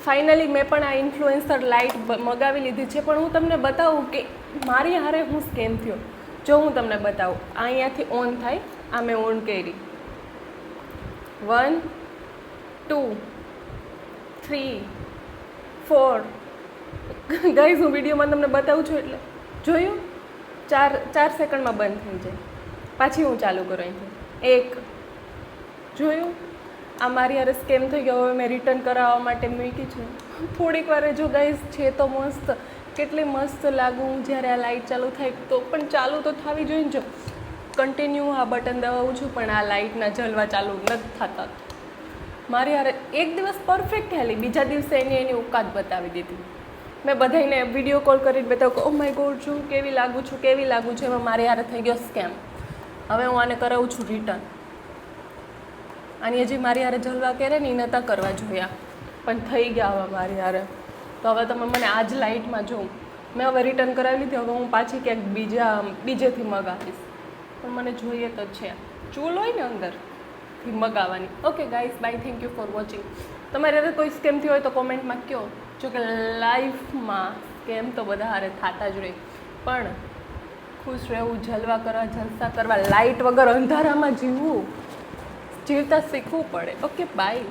Finally મેં પણ આ ઇન્ફ્લુએન્સર લાઇટ મગાવી લીધી છે, પણ હું તમને બતાવું કે મારી હારે હું સ્કેમ થયો. જો હું તમને બતાવું, અહીંયાથી ઓન થાય, આ મેં ઓન કરી, 1 2 3 4 ગાઈઝ હું વિડીયોમાં તમને બતાવું છું એટલે જોયું, 4 સેકન્ડમાં બંધ થઈ જાય. પાછી હું ચાલુ કરું અહીંથી, 1 જોયું. આ મારી હારે સ્કેમ થઈ ગયો. હવે મેં રિટર્ન કરાવવા માટે મૂકી છે. થોડીક વાર જો ગાઈઝ છે તો મસ્ત, કેટલી મસ્ત લાગું જ્યારે આ લાઇટ ચાલુ થાય. તો પણ ચાલુ તો થવી જોઈએ ને. જો કન્ટિન્યુ આ બટન દબાવું છું પણ આ લાઇટના જલવા ચાલુ નથી થતા. મારી હારે એક દિવસ પરફેક્ટ હેલી, બીજા દિવસે એની ઉકાત બતાવી દીધી. મેં બધાને વિડીયો કોલ કરીને બતાવું કે ઓ માય ગોડ છું, કેવી લાગું છું, કેવી લાગું છું. એમાં મારી હારે થઈ ગયો સ્કેમ. હવે હું આને કરાવું છું રિટર્ન. આની હજી મારી હારે જલવા કરે ને એ નહોતા કરવા જોયા, પણ થઈ ગયા હવે મારી હારે. તો હવે તમે મને આ જ લાઇટમાં જોઉં. મેં હવે રિટર્ન કરાવી લીધી. હવે હું પાછી ક્યાંક બીજેથી મગાવીશ, પણ મને જોઈએ તો છે ચૂલ હોય ને અંદરથી મગાવવાની. Okay guys, bye, thank you for watching. તમારે હારે કોઈ સ્કેમ થયો હોય તો કોમેન્ટમાં કહો. જો કે લાઈફમાં સ્કેમ તો બધા હારે થતા જ રહે, પણ ખુશ રહેવું, જલવા કરવા, જલસા કરવા, લાઇટ વગર અંધારામાં જીવવું, જીવતા શીખવું પડે. Okay bye.